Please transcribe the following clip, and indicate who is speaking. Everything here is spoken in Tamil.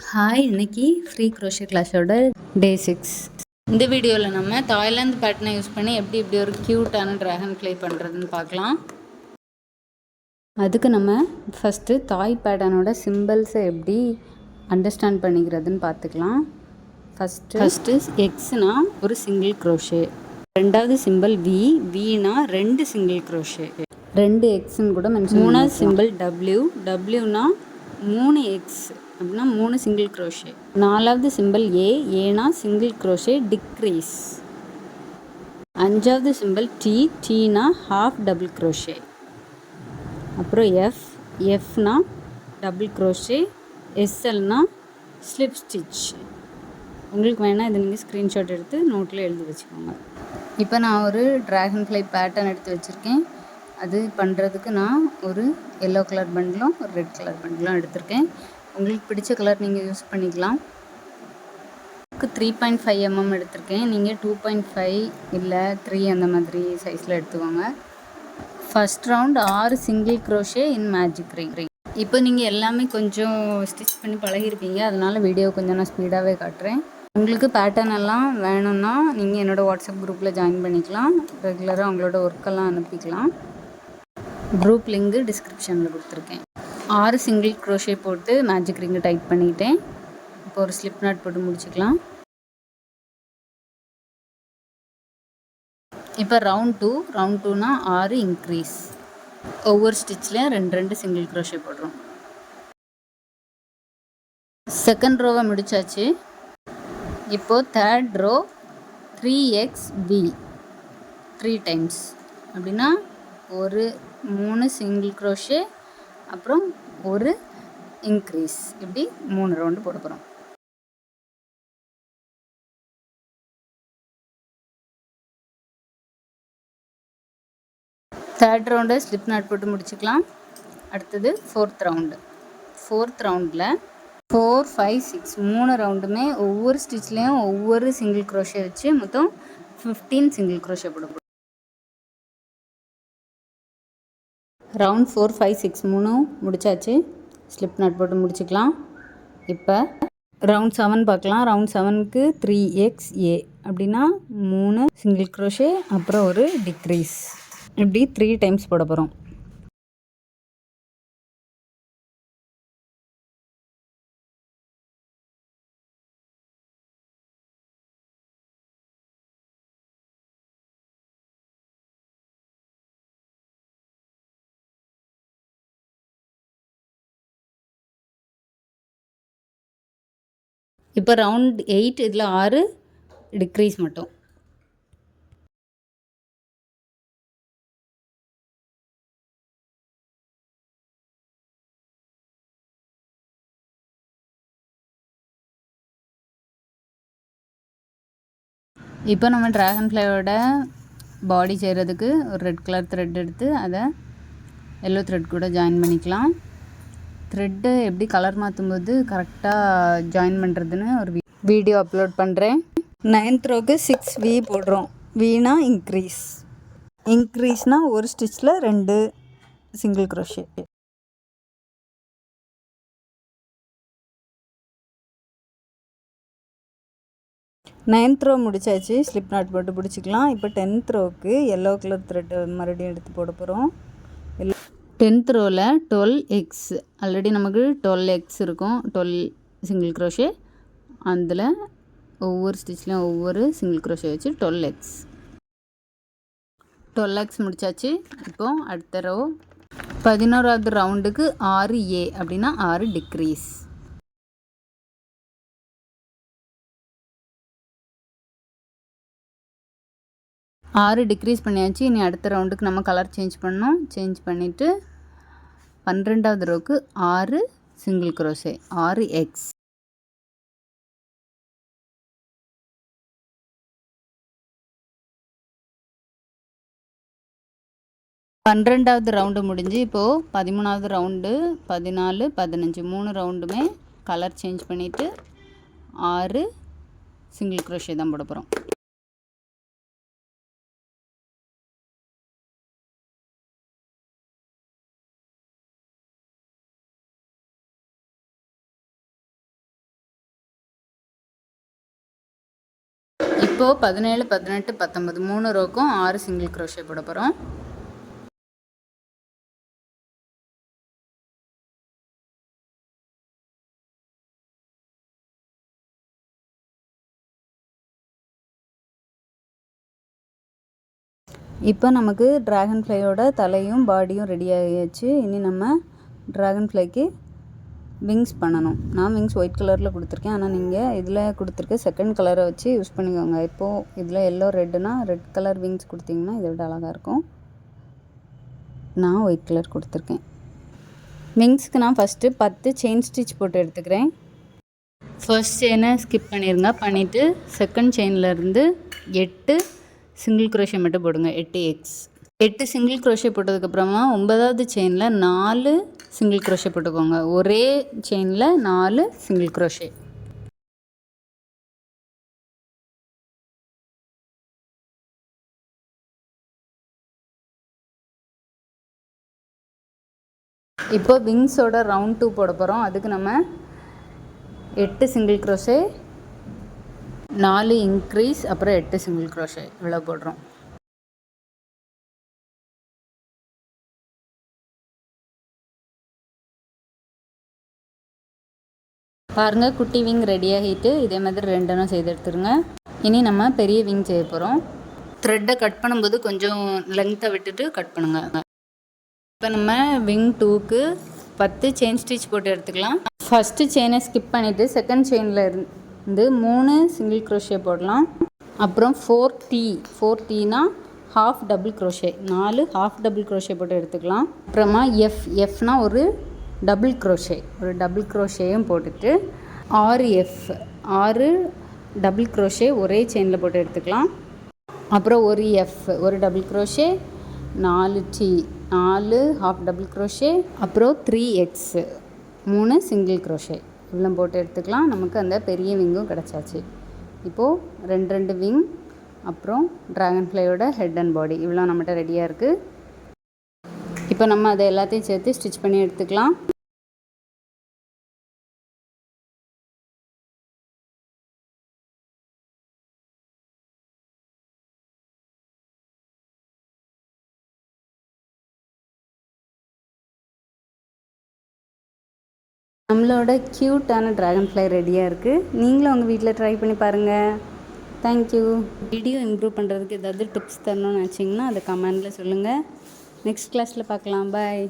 Speaker 1: ஹாய், இன்னைக்கு ஃப்ரீ க்ரோஷே கிளாஸோட டே 6. இந்த வீடியோவில் நம்ம தாய்லாந்து பேட்டர்னை யூஸ் பண்ணி எப்படி ஒரு க்யூட்டான ட்ராகன் ஃப்ளை பண்ணுறதுன்னு பார்க்கலாம். அதுக்கு நம்ம ஃபஸ்ட்டு தாய் பேட்டர்னோட சிம்பிள்ஸை எப்படி அண்டர்ஸ்டாண்ட் பண்ணிக்கிறதுன்னு பார்த்துக்கலாம். ஃபஸ்ட்டு எக்ஸ்னா ஒரு சிங்கிள் க்ரோஷே, ரெண்டாவது சிம்பிள் வினா 2 சிங்கிள் க்ரோஷே, 2 எக்ஸ்ன்னு கூட மென்ஷன். மூணாவது சிம்பிள் டபிள்யூனா 3 எக்ஸ் அப்படின்னா 3 சிங்கிள் க்ரோஷே. நாலாவது சிம்பிள் ஏனா சிங்கிள் க்ரோஷே டிக்ரீஸ். அஞ்சாவது சிம்பிள் டீனா ஹாஃப் டபுள் க்ரோஷே. அப்புறம் எஃப்னா டபுள் க்ரோஷே, எஸ்எல்னா ஸ்லிப் ஸ்டிச். உங்களுக்கு வேணால் இதை நீங்கள் ஸ்க்ரீன்ஷாட் எடுத்து நோட்டில் எழுதி வச்சுக்கோங்க. இப்போ நான் ஒரு ட்ராகன் ஃப்ளை பேட்டர்ன் எடுத்து வச்சுருக்கேன். அது பண்ணுறதுக்கு நான் ஒரு எல்லோ கலர் பண்டிலும் ஒரு ரெட் கலர் பண்டிலும் எடுத்திருக்கேன். உங்களுக்கு பிடிச்ச கலர் நீங்கள் யூஸ் பண்ணிக்கலாம். 3.5 mm எடுத்திருக்கேன். நீங்கள் 2.5 இல்லை 3 அந்த மாதிரி சைஸில் எடுத்துக்கோங்க. ஃபஸ்ட் ரவுண்ட் 6 சிங்கிள் க்ரோஷே இன் மேஜிக் ரிங். இப்போ நீங்கள் எல்லாமே கொஞ்சம் ஸ்டிச் பண்ணி பழகிருப்பீங்க, அதனால் வீடியோ கொஞ்சம் நான் ஸ்பீடாகவே காட்டுறேன். உங்களுக்கு பேட்டர்ன் எல்லாம் வேணும்னா நீங்கள் என்னோடய வாட்ஸ்அப் குரூப்பில் ஜாயின் பண்ணிக்கலாம். ரெகுலராக உங்களோட ஒர்க்கெல்லாம் அனுப்பிக்கலாம். குரூப் லிங்கு டிஸ்கிரிப்ஷனில் கொடுத்துருக்கேன். 6 சிங்கிள் க்ரோஷே போட்டு மேஜிக் ரிங்கு டைட் பண்ணிட்டேன். இப்போ ஒரு ஸ்லிப் நாட் போட்டு முடிச்சுக்கலாம். இப்போ ரவுண்ட் 2னா 6 இன்க்ரீஸ். ஒவ்வொரு ஸ்டிச்லேயும் 2 சிங்கிள் க்ரோஷே போடுறோம். செகண்ட் ரோவை முடிச்சாச்சு. இப்போது தேர்ட் ரோ 3xv 3 டைம்ஸ் அப்படின்னா ஒரு 3 சிங்கிள் க்ரோஷே அப்புறம் ஒரு இன்க்ரீஸ், இப்படி 3 ரவுண்டு போட போகிறோம். தேர்ட் ரவுண்டை ஸ்லிப் நாட் போட்டு முடிச்சுக்கலாம். அடுத்தது ஃபோர்த் ரவுண்டில் 4, 5, 6 3 ரவுண்டுமே ஒவ்வொரு ஸ்டிச்லேயும் ஒவ்வொரு சிங்கிள் க்ரோஷே வச்சு மொத்தம் 15 சிங்கிள் க்ரோஷே போட போகிறோம். ரவுண்ட் 4, 5, 6 3 முடிச்சாச்சு. ஸ்லிப் நாட் போட்டு முடிச்சுக்கலாம். இப்போ ரவுண்ட் 7 பார்க்கலாம். ரவுண்ட் 7க்கு 3xa அப்படின்னா 3 சிங்கிள் க்ரோஷே அப்புறம் ஒரு டிக்ரீஸ், இப்படி 3 டைம்ஸ் போட போகிறோம். இப்போ ரவுண்ட் 8 இதில் 6 டிக்ரீஸ் மட்டும். இப்போ நம்ம ட்ராகன் ஃப்ளையோட பாடி செய்கிறதுக்கு ஒரு ரெட் கலர் த்ரெட் எடுத்து அதை எல்லோ த்ரெட் கூட ஜாயின் பண்ணிக்கலாம். த்ரெட்டு எப்படி கலர் மாற்றும்போது கரெக்டாக ஜாயின் பண்ணுறதுன்னு ஒரு வீடியோ அப்லோட் பண்ணுறேன். 9th ரோக்கு 6v போடுறோம். வீனா இன்க்ரீஸ்னால் ஒரு ஸ்டிச்சில் 2 சிங்கிள் க்ரோஷே. நைன்த் ரோ முடிச்சாச்சு. ஸ்லிப் நாட் போட்டு பிடிச்சிக்கலாம். இப்போ 10th ரோக்கு எல்லோ கலர் த்ரெட்டு மறுபடியும் எடுத்து போட போகிறோம். 10th ரோவில் 12x, ஆல்ரெடி நமக்கு 12x இருக்கும், 12 சிங்கிள் க்ரோஷே. அதில் ஒவ்வொரு ஸ்டிச்லேயும் ஒவ்வொரு சிங்கிள் க்ரோஷே வச்சு 12x முடிச்சாச்சு. இப்போது அடுத்த ரோ 11வது ரவுண்டுக்கு 6a அப்படின்னா 6 டிக்ரீஸ். ஆறு டிக்ரீஸ் பண்ணியாச்சு. இனி அடுத்த ரவுண்டுக்கு நம்ம கலர் சேஞ்ச் பண்ணோம். சேஞ்ச் பண்ணிவிட்டு 12வது ரோக்கு 6 சிங்கிள் க்ரோஷே, 6x. பன்னிரெண்டாவது ரவுண்டு முடிஞ்சு இப்போது 13வது ரவுண்டு 14, 15 3 ரவுண்டுமே கலர் சேஞ்ச் பண்ணிவிட்டு 6 சிங்கிள் க்ரோஷே தான் போட போகிறோம். இப்போது 17, 18, 19 3 ரோக்கும் 6 சிங்கிள் க்ரோஷே போட போகிறோம். இப்போ நமக்கு ட்ராகன் ஃப்ளையோட தலையும் பாடியும் ரெடி ஆகியாச்சு. இனி நம்ம ட்ராகன் ஃப்ளைக்கு விங்ஸ் பண்ணணும். நான் விங்ஸ் ஒயிட் கலரில் கொடுத்துருக்கேன். ஆனால் நீங்கள் இதில் கொடுத்துருக்க செகண்ட் கலரை வச்சு யூஸ் பண்ணிக்கோங்க. இப்போது இதில் எல்லோ ரெட்டுனா ரெட் கலர் விங்ஸ் கொடுத்திங்கன்னா இதை விட அழகாக இருக்கும். நான் ஒயிட் கலர் கொடுத்துருக்கேன். விங்ஸ்க்கு நான் ஃபஸ்ட்டு 10 செயின் ஸ்டிச் போட்டு எடுத்துக்கிறேன். ஃபர்ஸ்ட் செயினை ஸ்கிப் பண்ணிடுங்க. பண்ணிவிட்டு செகண்ட் செயின்லேருந்து 8 சிங்கிள் க்ரோஷே மட்டும் போடுங்க. 8 சிங்கிள் க்ரோஷே போட்டதுக்கப்புறமா 9வது செயினில் 4 சிங்கிள் க்ரோஷே போட்டுக்கோங்க. ஒரே செயினில் 4 சிங்கிள் க்ரோஷே. இப்போ விங்ஸோட ரவுண்ட் 2 போட போகிறோம். அதுக்கு நம்ம 8 சிங்கிள் க்ரோஷே, 4 இன்க்ரீஸ், அப்புறம் 8 சிங்கிள் க்ரோஷே இவ்வளோ போடுறோம். பாருங்கள், குட்டி விங் ரெடி ஆகிட்டு இதே மாதிரி 2 செய்து எடுத்துருங்க. இனி நம்ம பெரிய விங் செய்ய போகிறோம். த்ரெட்டை கட் பண்ணும்போது கொஞ்சம் லென்த்தை விட்டுட்டு கட் பண்ணுங்கள். இப்போ நம்ம விங் 2க்கு 10 செயின் ஸ்டிச் போட்டு எடுத்துக்கலாம். ஃபஸ்ட்டு செயினை ஸ்கிப் பண்ணிவிட்டு செகண்ட் செயினில் இருந்து 3 சிங்கிள் க்ரோஷே போடலாம். அப்புறம் 4T half double crochet, 4 half double crochet போட்டு எடுத்துக்கலாம். அப்புறமா எஃப்னா ஒரு டபுள் க்ரோஷேயும் போட்டுட்டு 6 டபுள் க்ரோஷே ஒரே செயினில் போட்டு எடுத்துக்கலாம். அப்புறம் ஒரு double crochet, 4 half double crochet, அப்புறம் 3x 3 சிங்கிள் க்ரோஷே இவ்வளோ போட்டு எடுத்துக்கலாம். நமக்கு அந்த பெரிய விங்கும் கிடச்சாச்சு. இப்போது 2 விங், அப்புறம் ட்ராகன் ஃப்ளையோட ஹெட் அண்ட் பாடி இவ்வளோ நம்மகிட்ட ரெடியாக இருக்குது. இப்போ நம்ம அதை எல்லாத்தையும் சேர்த்து ஸ்டிச் பண்ணி எடுத்துக்கலாம். நம்மளோட க்யூட்டான ட்ராகன் ஃப்ளை ரெடியாக இருக்குது. நீங்களும் உங்கள் வீட்டில் ட்ரை பண்ணி பாருங்கள். தேங்க்யூ. வீடியோ இம்ப்ரூவ் பண்ணுறதுக்கு ஏதாவது டிப்ஸ் தரணும்னு நினச்சிங்கன்னா அதை கமெண்டில் சொல்லுங்கள். நெக்ஸ்ட் கிளாஸில் பார்க்கலாம். பாய்.